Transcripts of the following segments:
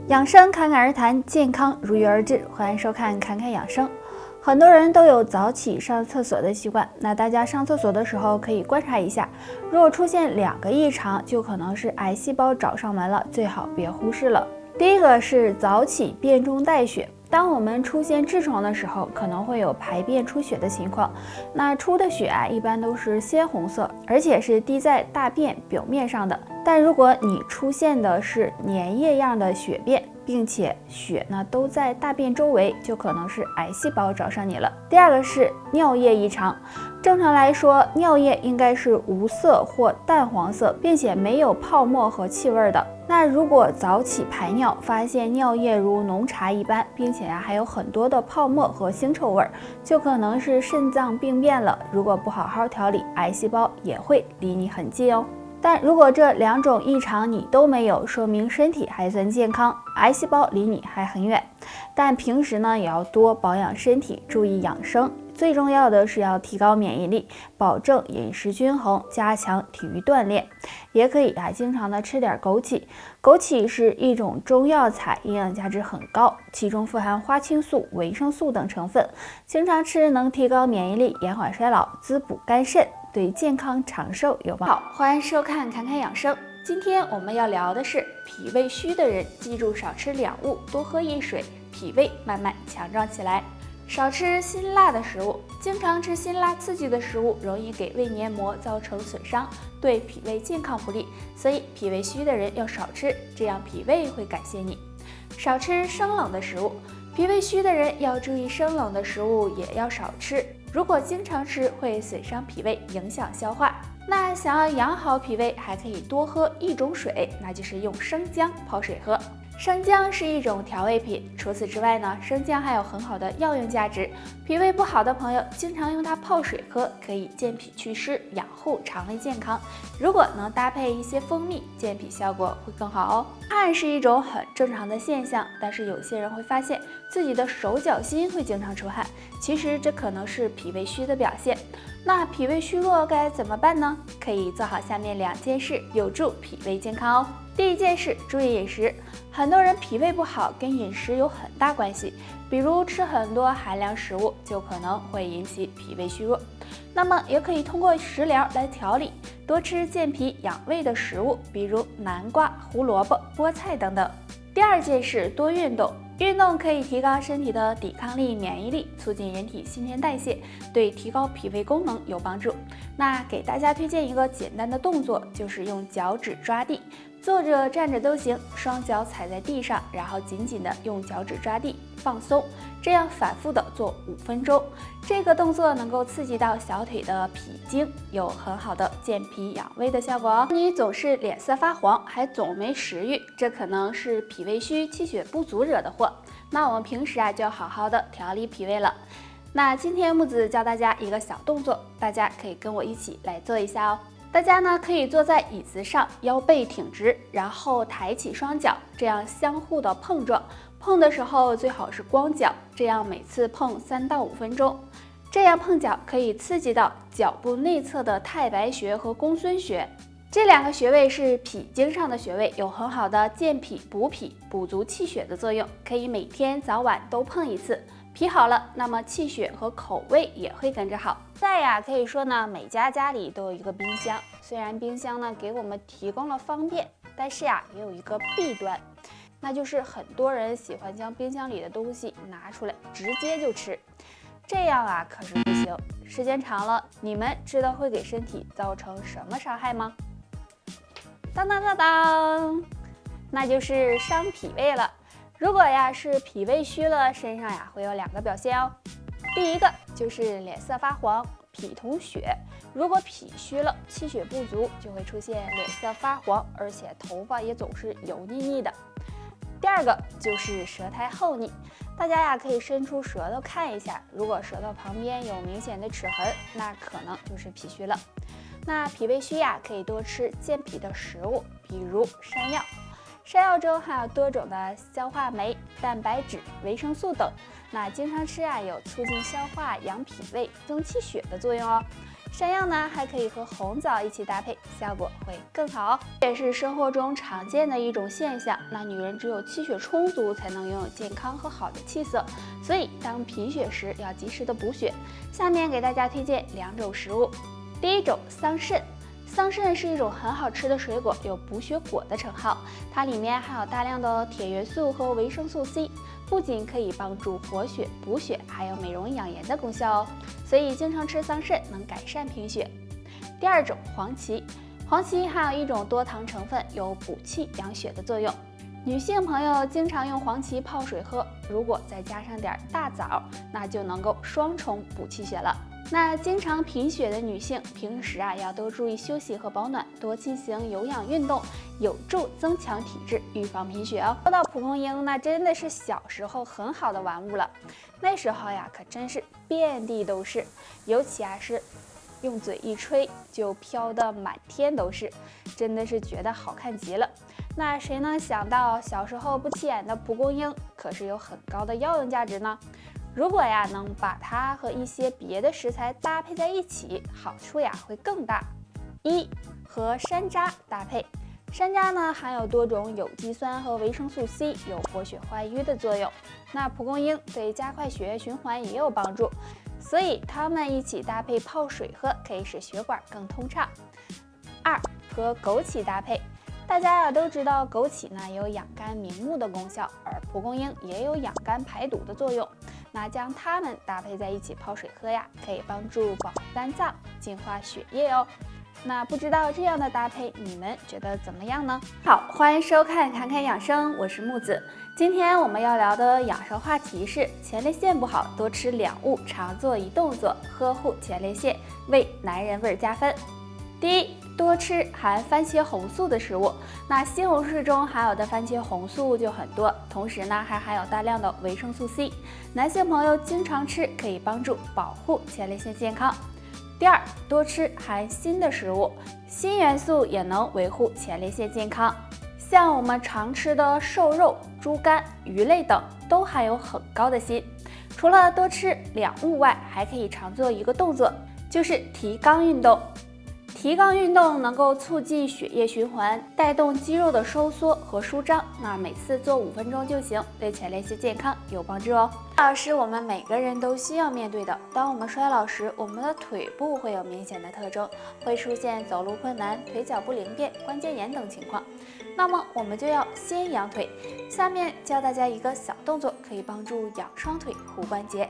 养生侃侃而谈，健康如约而至。欢迎收看侃侃养生。很多人都有早起上厕所的习惯，那大家上厕所的时候可以观察一下，如果出现2个异常，就可能是癌细胞找上门了，最好别忽视了。第一个是早起便中带血。当我们出现痔疮的时候，可能会有排便出血的情况。那出的血一般都是鲜红色，而且是滴在大便表面上的。但如果你出现的是粘液样的血便，并且血都在大便周围，就可能是癌细胞找上你了。第二个是尿液异常。正常来说，尿液应该是无色或淡黄色，并且没有泡沫和气味的。那如果早起排尿，发现尿液如浓茶一般，并且还有很多的泡沫和腥臭味，就可能是肾脏病变了。如果不好好调理，癌细胞也会离你很近哦。但如果这2种异常你都没有，说明身体还算健康，癌细胞离你还很远。但平时也要多保养身体，注意养生。最重要的是要提高免疫力，保证饮食均衡，加强体育锻炼。也可以经常的吃点枸杞。枸杞是一种中药材，营养价值很高，其中富含花青素、维生素等成分，经常吃能提高免疫力，延缓衰老，滋补肝肾，对健康长寿有帮助。好，欢迎收看侃侃养生。今天我们要聊的是脾胃虚的人，记住少吃2物，多喝一水，脾胃慢慢强壮起来。少吃辛辣的食物，经常吃辛辣刺激的食物，容易给胃黏膜造成损伤，对脾胃健康不利，所以脾胃虚的人要少吃，这样脾胃会感谢你。少吃生冷的食物，脾胃虚的人要注意生冷的食物也要少吃，如果经常吃会损伤脾胃，影响消化。那想要养好脾胃，还可以多喝一种水，那就是用生姜泡水喝。生姜是一种调味品，除此之外生姜还有很好的药用价值。脾胃不好的朋友经常用它泡水喝，可以健脾祛湿，养护肠胃健康。如果能搭配一些蜂蜜，健脾效果会更好哦。汗是一种很正常的现象，但是有些人会发现自己的手脚心会经常出汗，其实这可能是脾胃虚的表现。那脾胃虚弱该怎么办呢？可以做好下面2件事，有助脾胃健康哦。第一件事，注意饮食。很多人脾胃不好跟饮食有很大关系，比如吃很多寒凉食物，就可能会引起脾胃虚弱。那么也可以通过食疗来调理，多吃健脾养胃的食物，比如南瓜、胡萝卜、菠菜等等。第二件事，多运动。运动可以提高身体的抵抗力、免疫力，促进人体新陈代谢，对提高脾胃功能有帮助。那给大家推荐一个简单的动作，就是用脚趾抓地，坐着站着都行，双脚踩在地上，然后紧紧的用脚趾抓地，放松，这样反复的做5分钟。这个动作能够刺激到小腿的脾经，有很好的健脾养胃的效果哦。你总是脸色发黄，还总没食欲，这可能是脾胃虚、气血不足惹的祸。那我们平时就要好好的调理脾胃了。那今天木子教大家一个小动作，大家可以跟我一起来做一下哦。大家可以坐在椅子上，腰背挺直，然后抬起双脚，这样相互的碰撞。碰的时候最好是光脚，这样每次碰3到5分钟。这样碰脚可以刺激到脚部内侧的太白穴和公孙穴，这2个穴位是脾经上的穴位，有很好的健脾补脾、补足气血的作用，可以每天早晚都碰一次。脾好了，那么气血和口味也会跟着好。再可以说每家家里都有一个冰箱，虽然冰箱给我们提供了方便，但是也有一个弊端，那就是很多人喜欢将冰箱里的东西拿出来直接就吃，这样可是不行。时间长了，你们知道会给身体造成什么伤害吗？当当当当，那就是伤脾胃了。如果是脾胃虚了，身上会有2个表现哦。第一个就是脸色发黄，脾同血。如果脾虚了，气血不足，就会出现脸色发黄，而且头发也总是油腻腻的。第二个就是舌苔厚腻，大家可以伸出舌头看一下，如果舌头旁边有明显的齿痕，那可能就是脾虚了。那脾胃虚可以多吃健脾的食物，比如山药。山药中含有多种的消化酶、蛋白质、维生素等，那经常吃有促进消化、养脾胃、增气血的作用哦。山药呢还可以和红枣一起搭配，效果会更好哦。这也是生活中常见的一种现象。那女人只有气血充足，才能拥有健康和好的气色，所以当贫血时要及时的补血。下面给大家推荐2种食物。第一种，桑葚。桑葚是一种很好吃的水果，有补血果的称号。它里面含有大量的铁元素和维生素 C， 不仅可以帮助活血补血，还有美容养颜的功效哦。所以经常吃桑葚能改善贫血。第二种，黄芪。黄芪含有一种多糖成分，有补气养血的作用。女性朋友经常用黄芪泡水喝，如果再加上点大枣，那就能够双重补气血了。那经常贫血的女性，平时要多注意休息和保暖，多进行有氧运动，有助增强体质，预防贫血哦。说到蒲公英，那真的是小时候很好的玩物了。那时候可真是遍地都是，尤其是用嘴一吹就飘得满天都是，真的是觉得好看极了。那谁能想到小时候不起眼的蒲公英，可是有很高的药用价值呢？如果能把它和一些别的食材搭配在一起，好处会更大。一、和山楂搭配。山楂呢含有多种有机酸和维生素 C， 有活血化瘀的作用。那蒲公英对加快血液循环也有帮助，所以它们一起搭配泡水喝，可以使血管更通畅。二、和枸杞搭配。大家都知道枸杞呢有养肝明目的功效，而蒲公英也有养肝排毒的作用。那将它们搭配在一起泡水喝可以帮助保护肝脏，净化血液哦。那不知道这样的搭配你们觉得怎么样呢？好，欢迎收看侃侃养生，我是木子。今天我们要聊的养生话题是前列腺不好，多吃2物，常做一动作，呵护前列腺，为男人味加分。第一，多吃含番茄红素的食物。那西红柿中含有的番茄红素就很多，同时呢还含有大量的维生素 C， 男性朋友经常吃可以帮助保护前列腺健康。第二，多吃含锌的食物，锌元素也能维护前列腺健康。像我们常吃的瘦肉、猪肝、鱼类等都含有很高的锌。除了多吃2物外，还可以常做一个动作，就是提肛运动。提肛运动能够促进血液循环，带动肌肉的收缩和舒张。那每次做5分钟就行，对前列腺健康有帮助哦。是我们每个人都需要面对的。当我们衰老时，我们的腿部会有明显的特征，会出现走路困难、腿脚不灵便、关节炎等情况。那么我们就要先养腿。下面教大家一个小动作，可以帮助养双腿、护关节。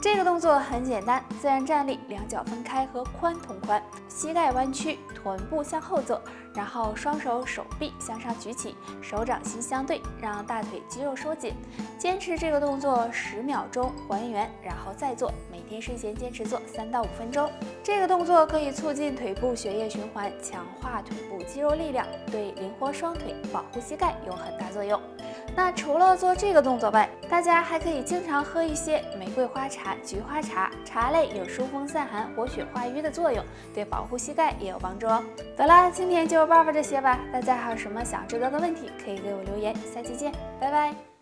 这个动作很简单，自然站立，两脚分开和髋同宽，膝盖弯曲，臀部向后坐，然后双手手臂向上举起，手掌心相对，让大腿肌肉收紧。坚持这个动作10秒钟还原，然后再做。每天睡前坚持做3到5分钟。这个动作可以促进腿部血液循环，强化腿部肌肉力量，对灵活双腿、保护膝盖有很大作用。那除了做这个动作外，大家还可以经常喝一些玫瑰花茶、菊花茶，茶类有疏风散寒、活血化瘀的作用，对保护膝盖也有帮助哦。得了，今天就报这些吧。大家还有什么想知道的问题，可以给我留言。下期见，拜拜。